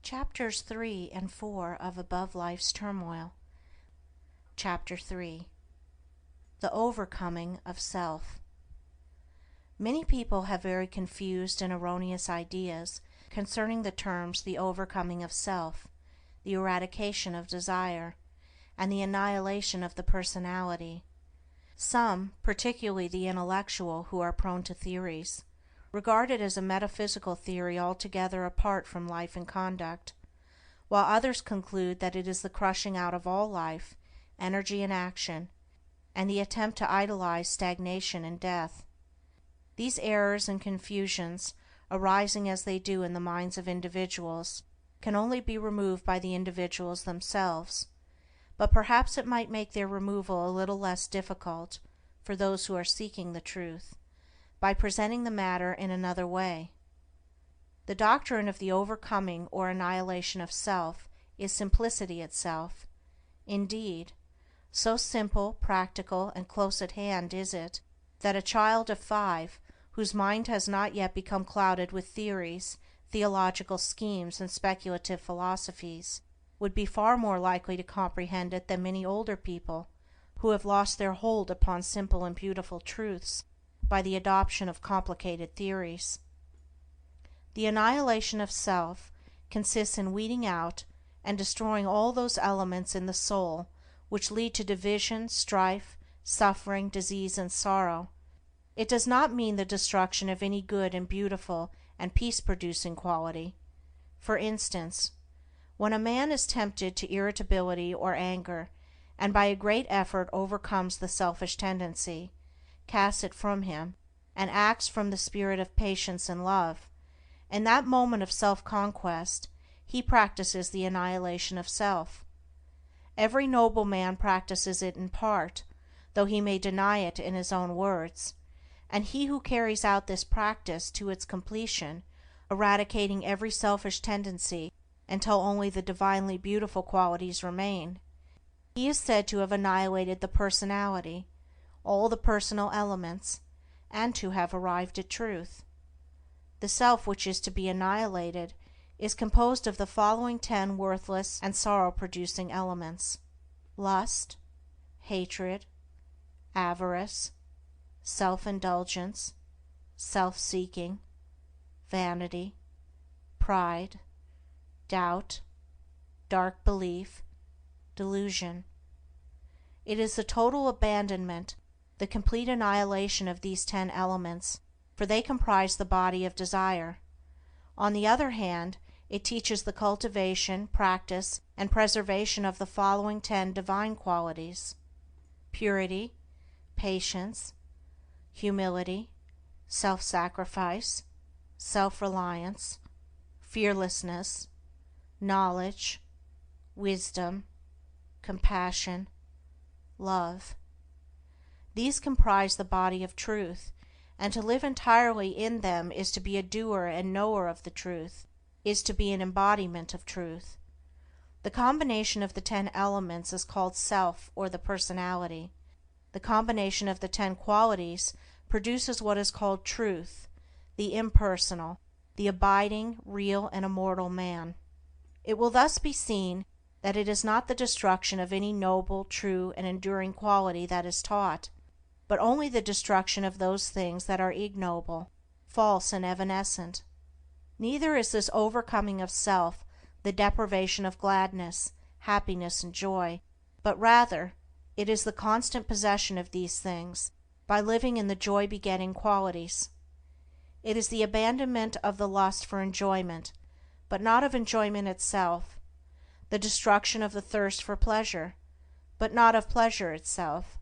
Chapters 3 and 4 of Above Life's Turmoil. Chapter 3. The Overcoming of Self. Many people have very confused and erroneous ideas concerning the terms the overcoming of self, the eradication of desire, and the annihilation of the personality. Some, particularly the intellectual who are prone to theories, regard it as a metaphysical theory altogether apart from life and conduct, while others conclude that it is the crushing out of all life, energy and action, and the attempt to idealize stagnation and death. These errors and confusions, arising as they do in the minds of individuals, can only be removed by the individuals themselves, but perhaps it might make their removal a little less difficult for those who are seeking the truth, by presenting the matter in another way. The doctrine of the overcoming or annihilation of self is simplicity itself. Indeed, so simple, practical, and close at hand is it, that a child of 5, whose mind has not yet become clouded with theories, theological schemes, and speculative philosophies, would be far more likely to comprehend it than many older people, who have lost their hold upon simple and beautiful truths by the adoption of complicated theories. The annihilation of self consists in weeding out and destroying all those elements in the soul which lead to division, strife, suffering, disease, and sorrow. It does not mean the destruction of any good and beautiful and peace-producing quality. For instance, when a man is tempted to irritability or anger, and by a great effort overcomes the selfish tendency, casts it from him, and acts from the spirit of patience and love, in that moment of self-conquest he practices the annihilation of self. Every noble man practices it in part, though he may deny it in his own words, and he who carries out this practice to its completion, eradicating every selfish tendency until only the divinely beautiful qualities remain, he is said to have annihilated the personality, all the personal elements, and to have arrived at truth. The self which is to be annihilated is composed of the following 10 worthless and sorrow-producing elements: lust, hatred, avarice, self-indulgence, self-seeking, vanity, pride, doubt, dark belief, delusion. It is the total abandonment, the complete annihilation of these 10 elements, for they comprise the body of desire. On the other hand, it teaches the cultivation, practice, and preservation of the following 10 divine qualities: purity, patience, humility, self-sacrifice, self-reliance, fearlessness, knowledge, wisdom, compassion, love. These comprise the body of truth, and to live entirely in them is to be a doer and knower of the truth, is to be an embodiment of truth. The combination of the 10 elements is called self or the personality. The combination of the 10 qualities produces what is called truth, the impersonal, the abiding, real, and immortal man. It will thus be seen that it is not the destruction of any noble, true, and enduring quality that is taught, but only the destruction of those things that are ignoble, false, and evanescent. Neither is this overcoming of self the deprivation of gladness, happiness, and joy, but rather it is the constant possession of these things by living in the joy-begetting qualities. It is the abandonment of the lust for enjoyment, but not of enjoyment itself, the destruction of the thirst for pleasure, but not of pleasure itself,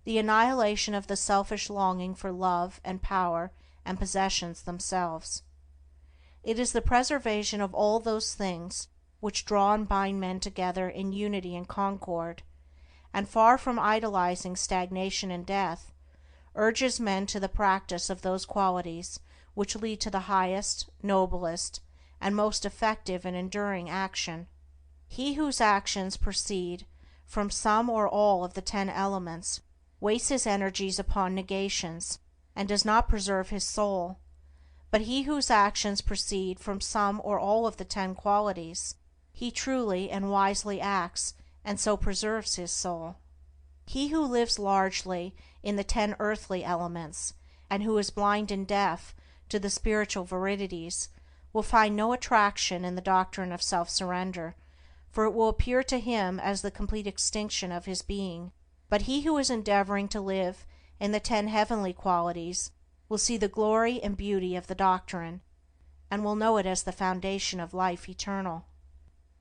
the annihilation of the selfish longing for love and power and possessions themselves. It is the preservation of all those things which draw and bind men together in unity and concord, and far from idolizing stagnation and death, urges men to the practice of those qualities which lead to the highest, noblest, and most effective and enduring action. He whose actions proceed from some or all of the 10 elements wastes his energies upon negations, and does not preserve his soul, But he whose actions proceed from some or all of the 10 qualities, he truly and wisely acts, and so preserves his soul. He who lives largely in the 10 earthly elements, and who is blind and deaf to the spiritual verities, will find no attraction in the doctrine of self-surrender, for it will appear to him as the complete extinction of his being. But he who is endeavoring to live in the 10 heavenly qualities will see the glory and beauty of the doctrine, and will know it as the foundation of life eternal.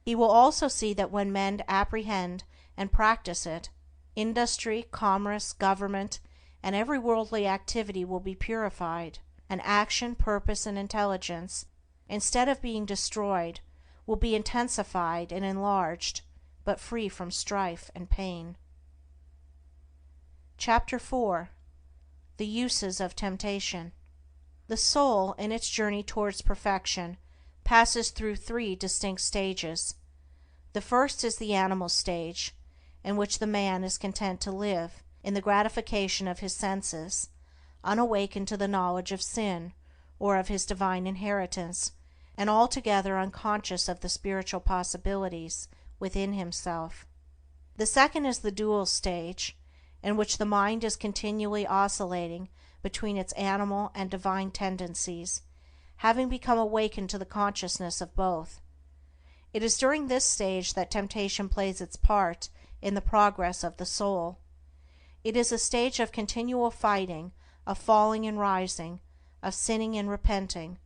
He will also see that when men apprehend and practice it, industry, commerce, government, and every worldly activity will be purified, and action, purpose, and intelligence, instead of being destroyed, will be intensified and enlarged, but free from strife and pain. Chapter 4. The Uses of Temptation. The soul, in its journey towards perfection, passes through 3 distinct stages. The first is the animal stage, in which the man is content to live in the gratification of his senses, unawakened to the knowledge of sin or of his divine inheritance, and altogether unconscious of the spiritual possibilities within himself. The second is the dual stage, in which the mind is continually oscillating between its animal and divine tendencies, having become awakened to the consciousness of both. It is during this stage that temptation plays its part in the progress of the soul. It is a stage of continual fighting, of falling and rising, of sinning and repenting,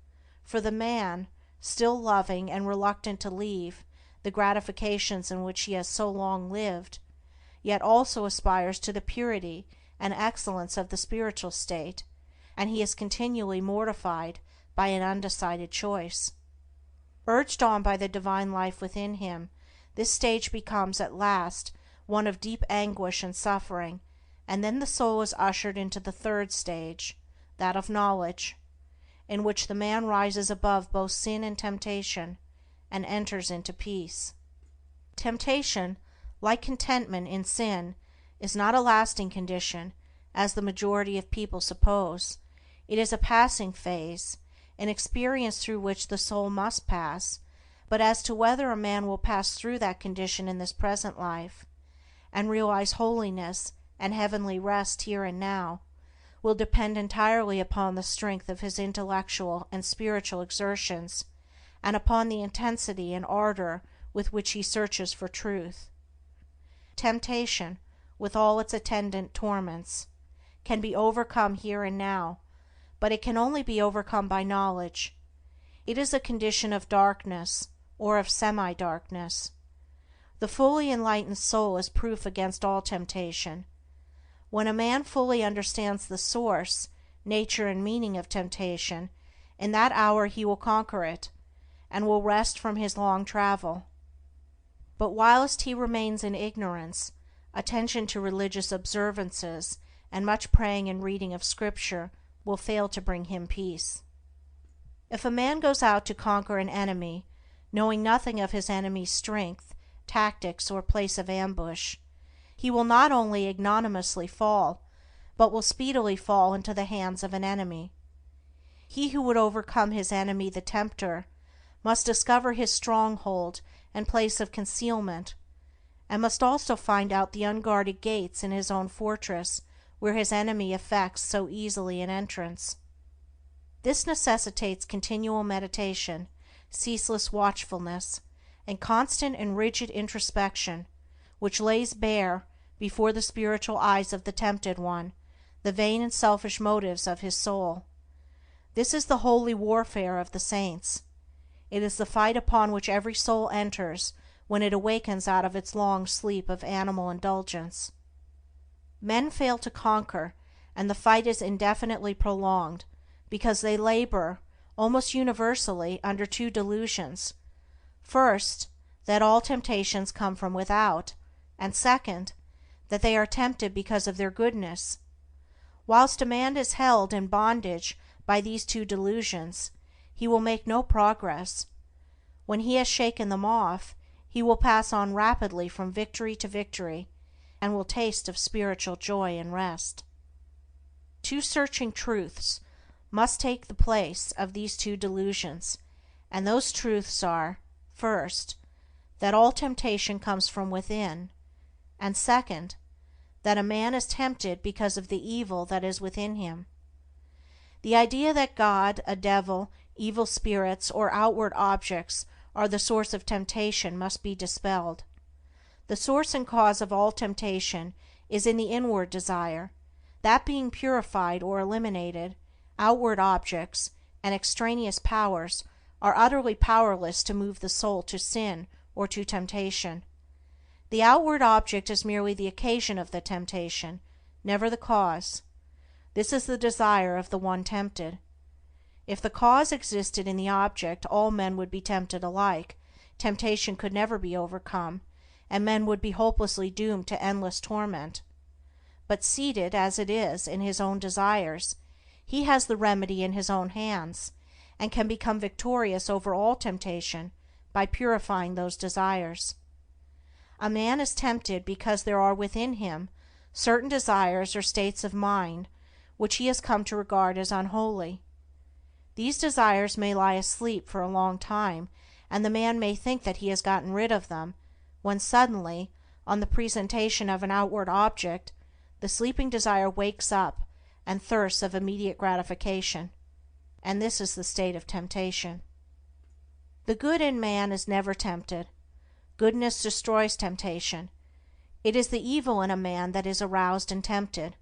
for the man, still loving and reluctant to leave the gratifications in which he has so long lived, yet also aspires to the purity and excellence of the spiritual state, and he is continually mortified by an undecided choice. Urged on by the divine life within him, this stage becomes at last one of deep anguish and suffering, and then the soul is ushered into the third stage, that of knowledge, in which the man rises above both sin and temptation, and enters into peace. Temptation, like contentment in sin, is not a lasting condition, as the majority of people suppose. It is a passing phase, an experience through which the soul must pass, but as to whether a man will pass through that condition in this present life, and realize holiness and heavenly rest here and now, will depend entirely upon the strength of his intellectual and spiritual exertions, and upon the intensity and ardor with which he searches for truth. Temptation, with all its attendant torments, can be overcome here and now, but it can only be overcome by knowledge. It is a condition of darkness, or of semi-darkness. The fully enlightened soul is proof against all temptation. When a man fully understands the source, nature, and meaning of temptation, in that hour he will conquer it, and will rest from his long travel. But whilst he remains in ignorance, attention to religious observances and much praying and reading of Scripture will fail to bring him peace. If a man goes out to conquer an enemy, knowing nothing of his enemy's strength, tactics, or place of ambush, he will not only ignominiously fall, but will speedily fall into the hands of an enemy. He who would overcome his enemy the tempter must discover his stronghold and place of concealment, and must also find out the unguarded gates in his own fortress where his enemy effects so easily an entrance. This necessitates continual meditation, ceaseless watchfulness, and constant and rigid introspection, which lays bare, before the spiritual eyes of the tempted one, the vain and selfish motives of his soul. This is the holy warfare of the saints. It is the fight upon which every soul enters when it awakens out of its long sleep of animal indulgence. Men fail to conquer, and the fight is indefinitely prolonged, because they labor, almost universally, under 2 delusions: first, that all temptations come from without, and second, that they are tempted because of their goodness. Whilst a man is held in bondage by these 2 delusions, he will make no progress. When he has shaken them off, he will pass on rapidly from victory to victory, and will taste of spiritual joy and rest. 2 searching truths must take the place of these two delusions, and those truths are, first, that all temptation comes from within, and second, that a man is tempted because of the evil that is within him. The idea that God, a devil, evil spirits, or outward objects are the source of temptation must be dispelled. The source and cause of all temptation is in the inward desire. That being purified or eliminated, outward objects and extraneous powers are utterly powerless to move the soul to sin or to temptation. The outward object is merely the occasion of the temptation, never the cause. This is the desire of the one tempted. If the cause existed in the object, all men would be tempted alike, temptation could never be overcome, and men would be hopelessly doomed to endless torment. But seated, as it is, in his own desires, he has the remedy in his own hands, and can become victorious over all temptation by purifying those desires. A man is tempted because there are within him certain desires or states of mind which he has come to regard as unholy. These desires may lie asleep for a long time, and the man may think that he has gotten rid of them, when suddenly, on the presentation of an outward object, the sleeping desire wakes up and thirsts of immediate gratification, and this is the state of temptation. The good in man is never tempted. Goodness destroys temptation. It is the evil in a man that is aroused and tempted.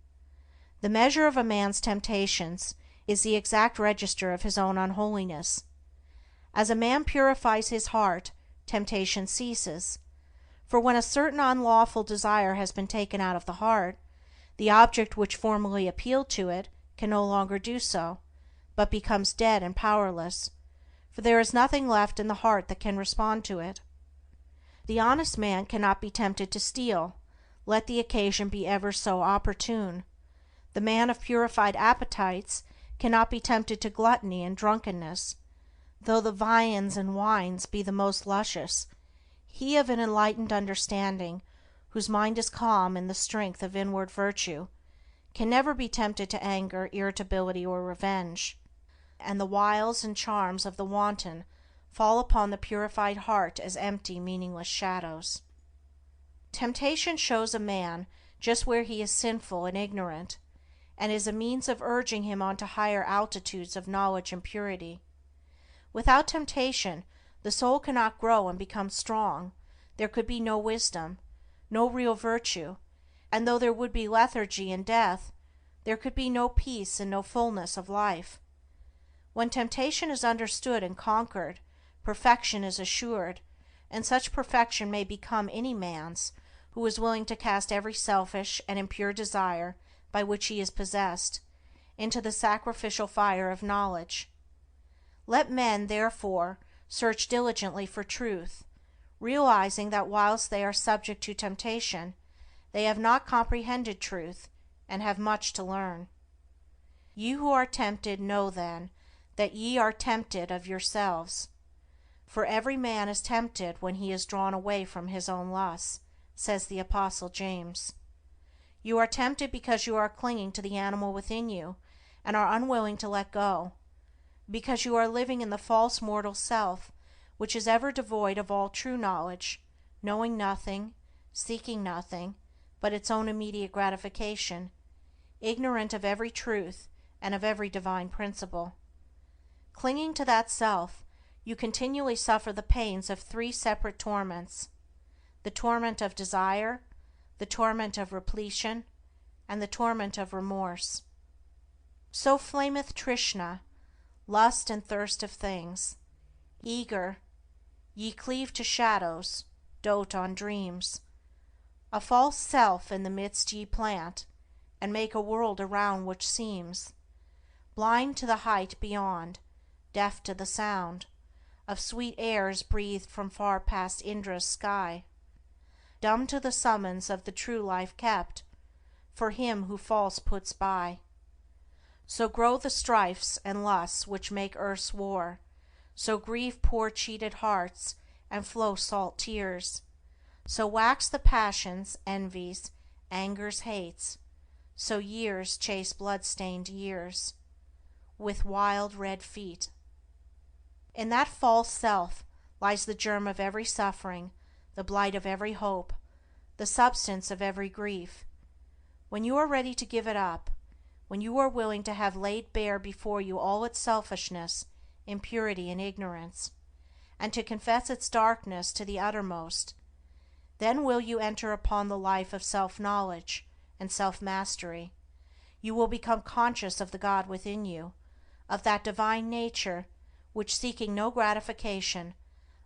The measure of a man's temptations is the exact register of his own unholiness. As a man purifies his heart, temptation ceases, for when a certain unlawful desire has been taken out of the heart, the object which formerly appealed to it can no longer do so, but becomes dead and powerless, for there is nothing left in the heart that can respond to it. The honest man cannot be tempted to steal, let the occasion be ever so opportune. The man of purified appetites cannot be tempted to gluttony and drunkenness, though the viands and wines be the most luscious. He of an enlightened understanding, whose mind is calm in the strength of inward virtue, can never be tempted to anger, irritability, or revenge, and the wiles and charms of the wanton fall upon the purified heart as empty, meaningless shadows. Temptation shows a man just where he is sinful and ignorant, and is a means of urging him on to higher altitudes of knowledge and purity. Without temptation, the soul cannot grow and become strong, there could be no wisdom, no real virtue, and though there would be lethargy and death, there could be no peace and no fullness of life. When temptation is understood and conquered, perfection is assured, and such perfection may become any man's who is willing to cast every selfish and impure desire by which he is possessed into the sacrificial fire of knowledge. Let men, therefore, search diligently for truth, realizing that whilst they are subject to temptation, they have not comprehended truth and have much to learn. Ye who are tempted, know then that ye are tempted of yourselves. For every man is tempted when he is drawn away from his own lusts, says the Apostle James. You are tempted because you are clinging to the animal within you, and are unwilling to let go, because you are living in the false mortal self, which is ever devoid of all true knowledge, knowing nothing, seeking nothing but its own immediate gratification, ignorant of every truth and of every divine principle. Clinging to that self, you continually suffer the pains of three separate torments: the torment of desire, the torment of repletion, and the torment of remorse. So flameth Trishna, lust and thirst of things. Eager, ye cleave to shadows, dote on dreams. A false self in the midst ye plant, and make a world around which seems blind to the height beyond, deaf to the sound of sweet airs breathed from far past Indra's sky, dumb to the summons of the true life kept for him who false puts by. So grow the strifes and lusts which make earth's war, so grieve poor cheated hearts and flow salt tears, so wax the passions, envies, angers, hates, so years chase blood-stained years. with wild red feet. In that false self lies the germ of every suffering, the blight of every hope, the substance of every grief. When you are ready to give it up, when you are willing to have laid bare before you all its selfishness, impurity, and ignorance, and to confess its darkness to the uttermost, then will you enter upon the life of self-knowledge and self-mastery. You will become conscious of the God within you, of that divine nature which, seeking no gratification,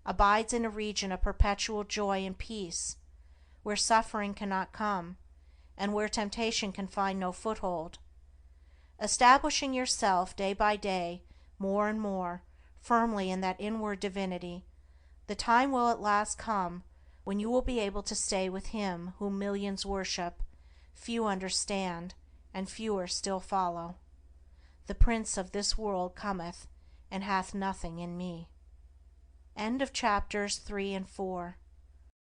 abides in a region of perpetual joy and peace, where suffering cannot come, and where temptation can find no foothold. Establishing yourself day by day more and more firmly in that inward divinity, the time will at last come when you will be able to stay with Him whom millions worship, few understand, and fewer still follow. The prince of this world cometh, and hath nothing in me. End of chapters 3 and 4.